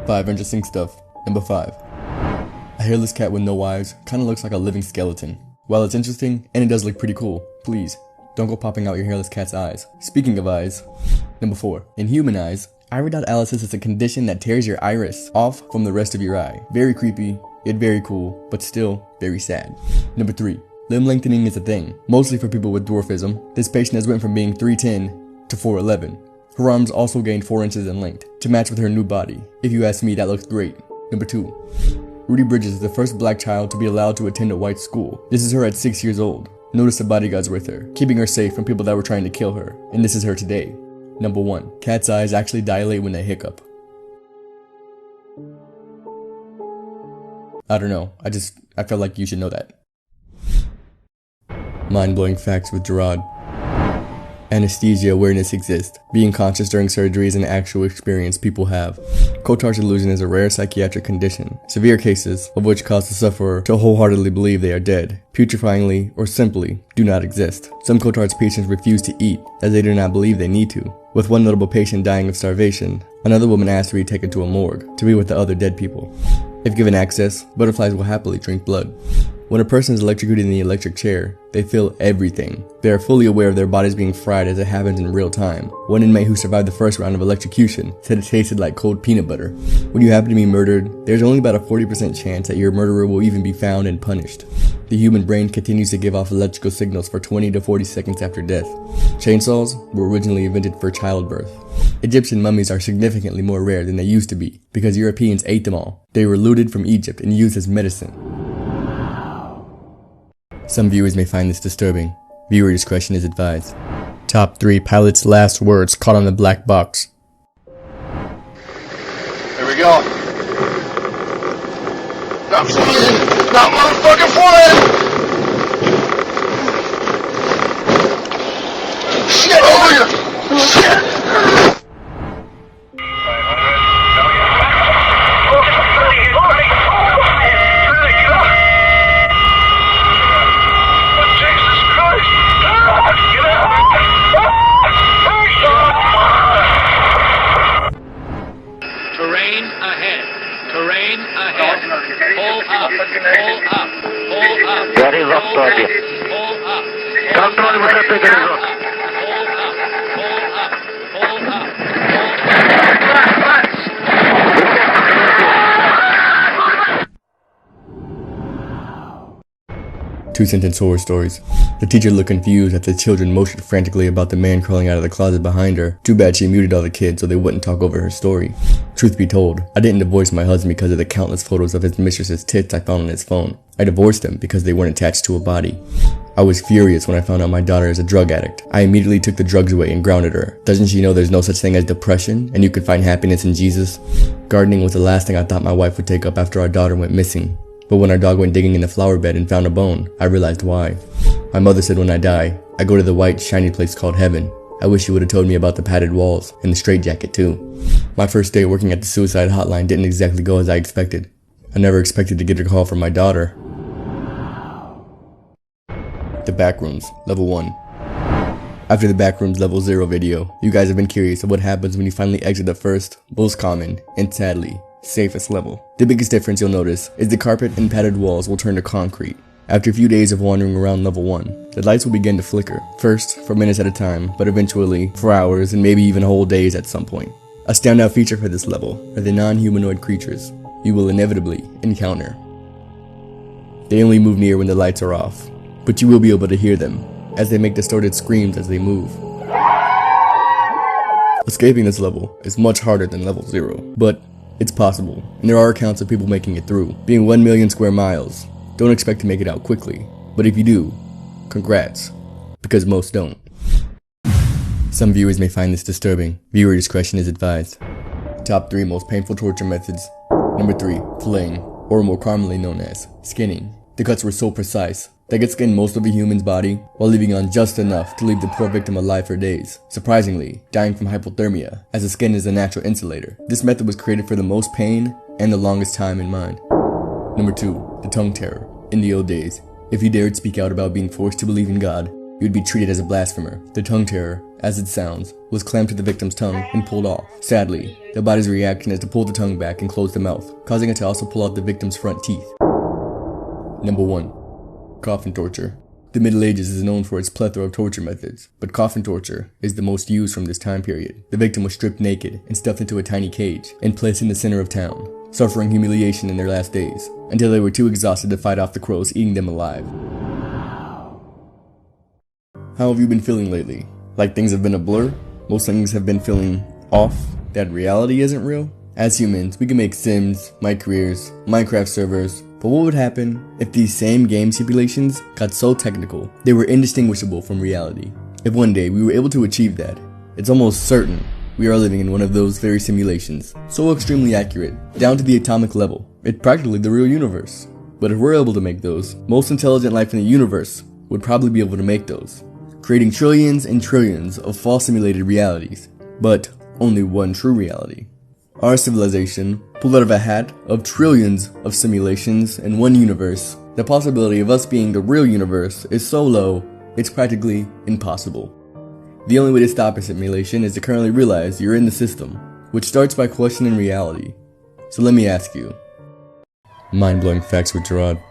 5 interesting stuff. Number 5. A hairless cat with no eyes kinda looks like a living skeleton. While it's interesting, and it does look pretty cool, please, don't go popping out your hairless cat's eyes. Speaking of eyes. Number 4. In human eyes, iridodylisis is a condition that tears your iris off from the rest of your eye. Very creepy, yet very cool, but still very sad. Number 3. Limb lengthening is a thing, mostly for people with dwarfism. This patient has went from being 3'10" to 4'11". Her arms also gained 4 inches in length, to match with her new body. If you ask me, that looks great. Number 2. Rudy Bridges is the first black child to be allowed to attend a white school. This is her at 6 years old. Notice the bodyguards with her, keeping her safe from people that were trying to kill her. And this is her today. Number 1. Cat's eyes actually dilate when they hiccup. I don't know, I felt like you should know that. Mind-blowing facts with Jearrod. Anesthesia awareness exists. Being conscious during surgery is an actual experience people have. Cotard's illusion is a rare psychiatric condition, severe cases of which cause the sufferer to wholeheartedly believe they are dead, putrefyingly, or simply do not exist. Some Cotard's patients refuse to eat, as they do not believe they need to. With one notable patient dying of starvation, another woman asked to be taken to a morgue, to be with the other dead people. If given access, butterflies will happily drink blood. When a person is electrocuted in the electric chair, they feel everything. They are fully aware of their bodies being fried as it happens in real time. One inmate who survived the first round of electrocution said it tasted like cold peanut butter. When you happen to be murdered, there's only about a 40% chance that your murderer will even be found and punished. The human brain continues to give off electrical signals for 20 to 40 seconds after death. Chainsaws were originally invented for childbirth. Egyptian mummies are significantly more rare than they used to be, because Europeans ate them all. They were looted from Egypt and used as medicine. Some viewers may find this disturbing. Viewer discretion is advised. Top 3 pilot's last words caught on the black box. Here we go. Not flying! Not motherfucking flying! Shit over here! Shit! Terrain ahead. Terrain ahead. Pull up. Pull up. Pull up. Very rough target. Pull up. Control with the Pull up. Pull up. Pull up. Two-sentence horror stories. The teacher looked confused as the children motioned frantically about the man crawling out of the closet behind her. Too bad she muted all the kids so they wouldn't talk over her story. Truth be told, I didn't divorce my husband because of the countless photos of his mistress's tits I found on his phone. I divorced him because they weren't attached to a body. I was furious when I found out my daughter is a drug addict. I immediately took the drugs away and grounded her. Doesn't she know there's no such thing as depression and you can find happiness in Jesus? Gardening was the last thing I thought my wife would take up after our daughter went missing. But when our dog went digging in the flower bed and found a bone, I realized why. My mother said when I die, I go to the white, shiny place called heaven. I wish she would have told me about the padded walls and the straitjacket too. My first day working at the suicide hotline didn't exactly go as I expected. I never expected to get a call from my daughter. The Backrooms, Level 1. After the Backrooms Level 0 video, you guys have been curious of what happens when you finally exit the first, most common, and sadly, safest level. The biggest difference you'll notice is the carpet and padded walls will turn to concrete. After a few days of wandering around level 1, the lights will begin to flicker, first for minutes at a time, but eventually for hours and maybe even whole days at some point. A standout feature for this level are the non-humanoid creatures you will inevitably encounter. They only move near when the lights are off, but you will be able to hear them as they make distorted screams as they move. Escaping this level is much harder than level 0, but it's possible, and there are accounts of people making it through. Being 1 million square miles, don't expect to make it out quickly, but if you do, congrats, because most don't. Some viewers may find this disturbing. Viewer discretion is advised. Top 3 most painful torture methods. Number 3, filleting, or more commonly known as skinning. The cuts were so precise, they could skin most of a human's body, while leaving on just enough to leave the poor victim alive for days, surprisingly, dying from hypothermia, as the skin is a natural insulator. This method was created for the most pain and the longest time in mind. Number 2, the tongue terror. In the old days, if you dared speak out about being forced to believe in God, you would be treated as a blasphemer. The tongue tearer, as it sounds, was clamped to the victim's tongue and pulled off. Sadly, the body's reaction is to pull the tongue back and close the mouth, causing it to also pull out the victim's front teeth. Number 1. Coffin torture. The Middle Ages is known for its plethora of torture methods, but coffin torture is the most used from this time period. The victim was stripped naked and stuffed into a tiny cage and placed in the center of town, suffering humiliation in their last days, until they were too exhausted to fight off the crows eating them alive. How have you been feeling lately? Like things have been a blur? Most things have been feeling off? That reality isn't real? As humans, we can make sims, my careers, Minecraft servers, but what would happen if these same game simulations got so technical they were indistinguishable from reality? If one day we were able to achieve that, it's almost certain we are living in one of those very simulations, so extremely accurate, down to the atomic level. It's practically the real universe. But if we're able to make those, most intelligent life in the universe would probably be able to make those, creating trillions and trillions of false simulated realities, but only one true reality. Our civilization pulled out of a hat of trillions of simulations in one universe. The possibility of us being the real universe is so low, it's practically impossible. The only way to stop a simulation is to currently realize you're in the system, which starts by questioning reality. So let me ask you. Mind-blowing facts with Jearrod.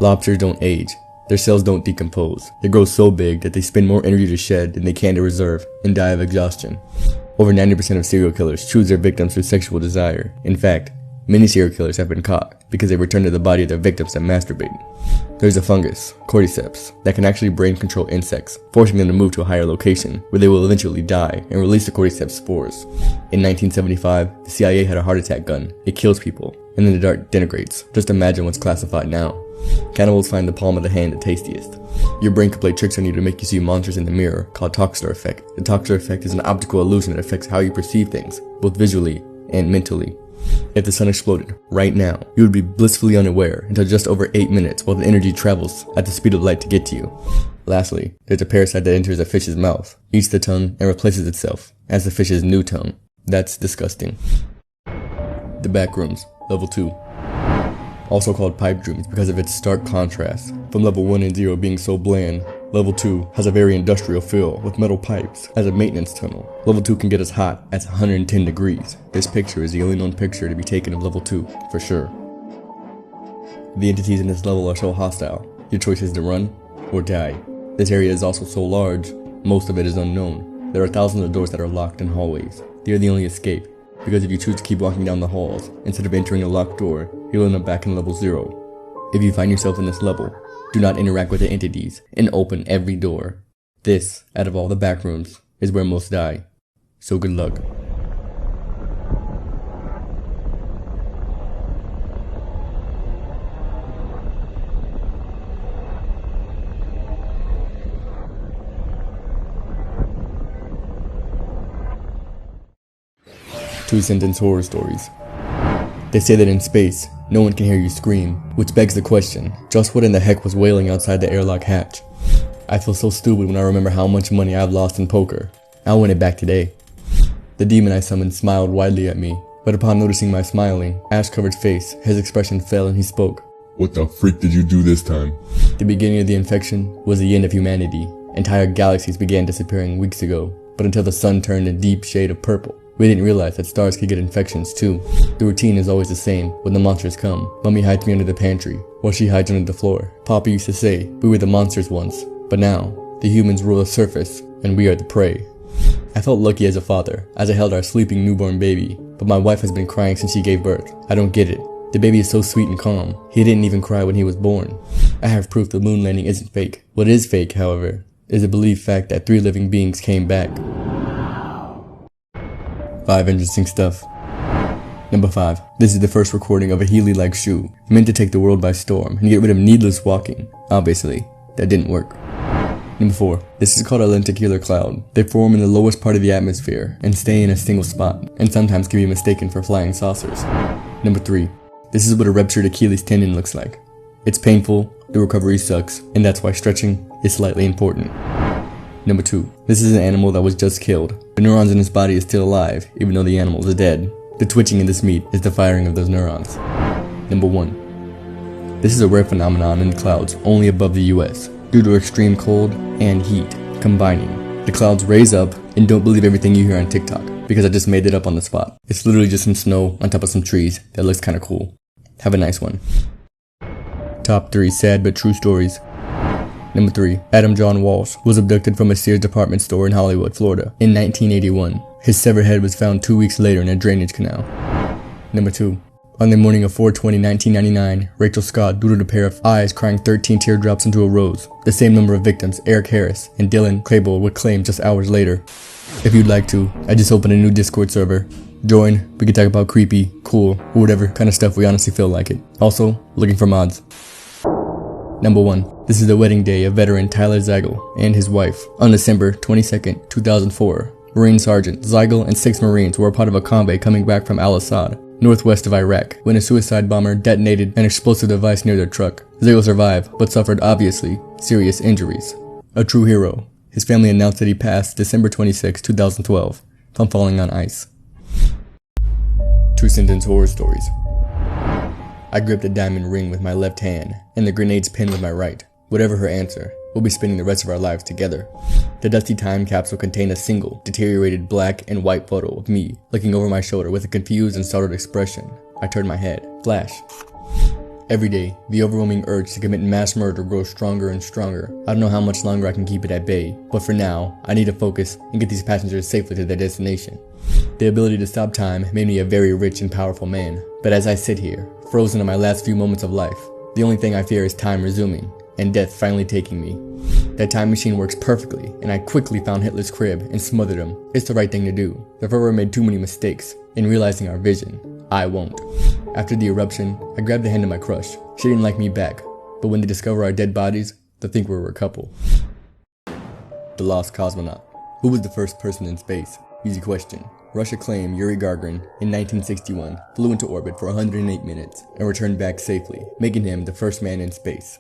Lobsters don't age. Their cells don't decompose. They grow so big that they spend more energy to shed than they can to reserve and die of exhaustion. Over 90% of serial killers choose their victims through sexual desire. In fact, many serial killers have been caught because they return to the body of their victims and masturbate. There's a fungus, cordyceps, that can actually brain control insects, forcing them to move to a higher location where they will eventually die and release the cordyceps spores. In 1975, the CIA had a heart attack gun. It kills people, and then the dart denigrates. Just imagine what's classified now. Cannibals find the palm of the hand the tastiest. Your brain can play tricks on you to make you see monsters in the mirror, called Toxler effect. The Toxler effect is an optical illusion that affects how you perceive things, both visually and mentally. If the sun exploded right now, you would be blissfully unaware until just over 8 minutes while the energy travels at the speed of light to get to you. Lastly, there's a parasite that enters a fish's mouth, eats the tongue, and replaces itself as the fish's new tongue. That's disgusting. The Backrooms, Level 2. Also called pipe dreams because of its stark contrast. From level 1 and 0 being so bland, level 2 has a very industrial feel with metal pipes as a maintenance tunnel. Level 2 can get as hot as 110 degrees. This picture is the only known picture to be taken of level 2, for sure. The entities in this level are so hostile. Your choice is to run or die. This area is also so large, most of it is unknown. There are thousands of doors that are locked in hallways. They are the only escape, because if you choose to keep walking down the halls, instead of entering a locked door, you'll end up back in level 0. If you find yourself in this level, do not interact with the entities and open every door. This, out of all the backrooms, is where most die. So good luck. Two-sentence horror stories. They say that in space, no one can hear you scream, which begs the question, just what in the heck was wailing outside the airlock hatch? I feel so stupid when I remember how much money I've lost in poker. I'll win it back today. The demon I summoned smiled widely at me, but upon noticing my smiling, ash-covered face, his expression fell and he spoke. What the freak did you do this time? The beginning of the infection was the end of humanity. Entire galaxies began disappearing weeks ago, but until the sun turned a deep shade of purple. We didn't realize that stars could get infections too. The routine is always the same when the monsters come. Mummy hides me under the pantry, while she hides under the floor. Papa used to say, we were the monsters once, but now, the humans rule the surface, and we are the prey. I felt lucky as a father, as I held our sleeping newborn baby, but my wife has been crying since she gave birth. I don't get it. The baby is so sweet and calm. He didn't even cry when he was born. I have proof the moon landing isn't fake. What is fake, however, is the believed fact that 3 living beings came back. 5 interesting stuff. Number 5. This is the first recording of a Healy-like shoe, meant to take the world by storm and get rid of needless walking. Obviously, that didn't work. Number 4. This is called a lenticular cloud. They form in the lowest part of the atmosphere and stay in a single spot, and sometimes can be mistaken for flying saucers. Number 3. This is what a ruptured Achilles tendon looks like. It's painful, the recovery sucks, and that's why stretching is slightly important. Number 2. This is an animal that was just killed. The neurons in its body is still alive, even though the animal is dead. The twitching in this meat is the firing of those neurons. Number 1. This is a rare phenomenon in the clouds, only above the US. due to extreme cold and heat combining. The clouds raise up, and don't believe everything you hear on TikTok, because I just made it up on the spot. It's literally just some snow on top of some trees that looks kinda cool. Have a nice one. Top 3 sad but true stories. Number 3. Adam John Walsh was abducted from a Sears department store in Hollywood, Florida in 1981. His severed head was found 2 weeks later in a drainage canal. Number 2. On the morning of 4/20/1999, Rachel Scott doodled a pair of eyes crying 13 teardrops into a rose. The same number of victims Eric Harris and Dylan Crable would claim just hours later. If you'd like to, I just opened a new Discord server. Join, we can talk about creepy, cool, or whatever kind of stuff we honestly feel like it. Also, looking for mods. Number 1. This is the wedding day of veteran Tyler Zeigel and his wife. On December 22nd, 2004, Marine Sergeant Zeigel and 6 Marines were a part of a convoy coming back from Al-Assad, northwest of Iraq, when a suicide bomber detonated an explosive device near their truck. Zeigel survived, but suffered obviously serious injuries. A true hero. His family announced that he passed December 26, 2012, from falling on ice. 2-sentence horror stories. I gripped a diamond ring with my left hand, and the grenade's pin with my right. Whatever her answer, we'll be spending the rest of our lives together. The dusty time capsule contained a single, deteriorated black and white photo of me, looking over my shoulder with a confused and startled expression. I turned my head. Flash. Every day, the overwhelming urge to commit mass murder grows stronger and stronger. I don't know how much longer I can keep it at bay, but for now, I need to focus and get these passengers safely to their destination. The ability to stop time made me a very rich and powerful man, but as I sit here, frozen in my last few moments of life, the only thing I fear is time resuming, and death finally taking me. That time machine works perfectly, and I quickly found Hitler's crib and smothered him. It's the right thing to do. The Führer made too many mistakes in realizing our vision. I won't. After the eruption, I grabbed the hand of my crush. She didn't like me back, but when they discover our dead bodies, they'll think we were a couple. The lost cosmonaut. Who was the first person in space? Easy question. Russia claimed Yuri Gagarin in 1961 flew into orbit for 108 minutes and returned back safely, making him the first man in space.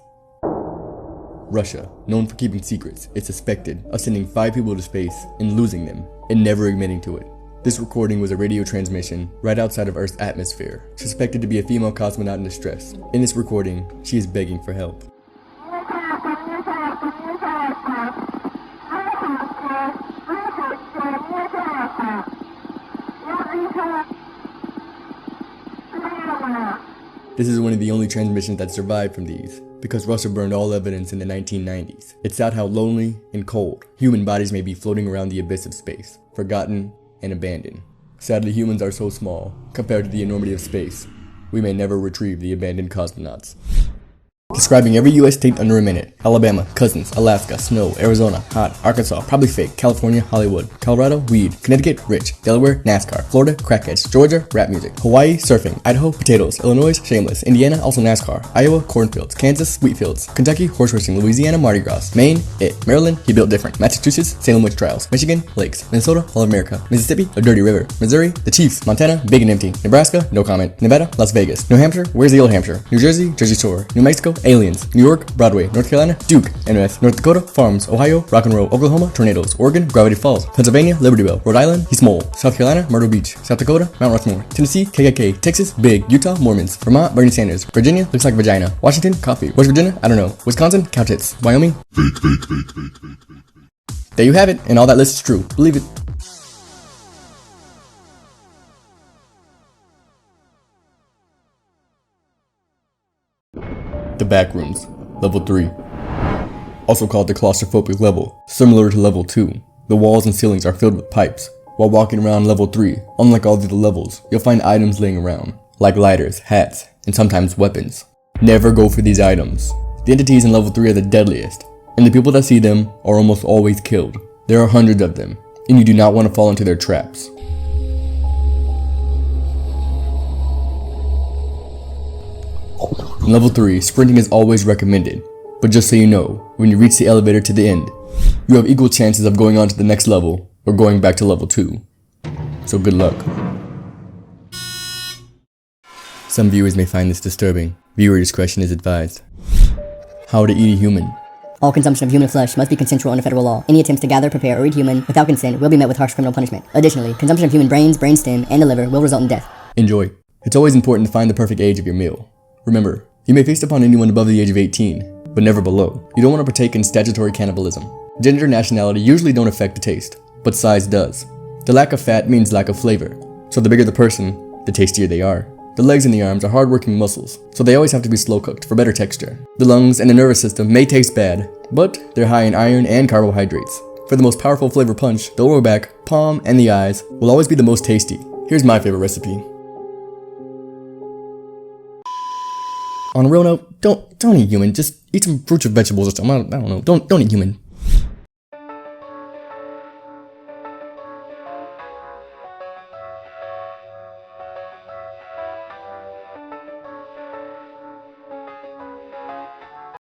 Russia, known for keeping secrets, is suspected of sending 5 people to space and losing them and never admitting to it. This recording was a radio transmission right outside of Earth's atmosphere, suspected to be a female cosmonaut in distress. In this recording, she is begging for help. This is one of the only transmissions that survived from these, because Russia burned all evidence in the 1990s. It's out how lonely and cold human bodies may be floating around the abyss of space, forgotten and abandoned. Sadly, humans are so small, compared to the enormity of space, we may never retrieve the abandoned cosmonauts. Describing every US state under a minute. Alabama, cousins, Alaska, snow, Arizona, hot, Arkansas, probably fake, California, Hollywood, Colorado, weed, Connecticut, rich, Delaware, NASCAR, Florida, crackheads, Georgia, rap music, Hawaii, surfing, Idaho, potatoes, Illinois, shameless, Indiana, also NASCAR, Iowa, cornfields, Kansas, wheat fields, Kentucky, horse racing, Louisiana, Mardi Gras, Maine, it, Maryland, he built different, Massachusetts, Salem witch trials, Michigan, lakes, Minnesota, all of America, Mississippi, a dirty river, Missouri, the Chiefs, Montana, big and empty, Nebraska, no comment, Nevada, Las Vegas, New Hampshire, where's the old Hampshire, New Jersey, Jersey Shore, New Mexico, aliens, New York, Broadway, North Carolina, Duke, NF, North Dakota, Farms, Ohio, Rock and Roll, Oklahoma, Tornadoes, Oregon, Gravity Falls, Pennsylvania, Libertyville, Rhode Island, East Mole, South Carolina, Myrtle Beach, South Dakota, Mount Rushmore, Tennessee, KKK, Texas, Big, Utah, Mormons, Vermont, Bernie Sanders, Virginia, looks like vagina, Washington, coffee, West Virginia, I don't know, Wisconsin, cow tits, Wyoming. There you have it, and all that list is true. Believe it. The Backrooms, Level 3. Also called the claustrophobic level, similar to Level 2. The walls and ceilings are filled with pipes. While walking around Level 3, unlike all the other levels, you'll find items laying around, like lighters, hats, and sometimes weapons. Never go for these items. The entities in Level 3 are the deadliest, and the people that see them are almost always killed. There are hundreds of them, and you do not want to fall into their traps. In Level 3, sprinting is always recommended, but just so you know, when you reach the elevator to the end, you have equal chances of going on to the next level or going back to Level 2. So good luck. Some viewers may find this disturbing. Viewer discretion is advised. How to eat a human. All consumption of human flesh must be consensual under federal law. Any attempts to gather, prepare, or eat human without consent will be met with harsh criminal punishment. Additionally, consumption of human brains, brainstem, and the liver will result in death. Enjoy. It's always important to find the perfect age of your meal. Remember, you may feast upon anyone above the age of 18, but never below. You don't want to partake in statutory cannibalism. Gender and nationality usually don't affect the taste, but size does. The lack of fat means lack of flavor, so the bigger the person, the tastier they are. The legs and the arms are hard-working muscles, so they always have to be slow-cooked for better texture. The lungs and the nervous system may taste bad, but they're high in iron and carbohydrates. For the most powerful flavor punch, the lower back, palm, and the eyes will always be the most tasty. Here's my favorite recipe. On a real note, don't eat human. Just eat some fruits or vegetables or something. I don't know. Don't eat human.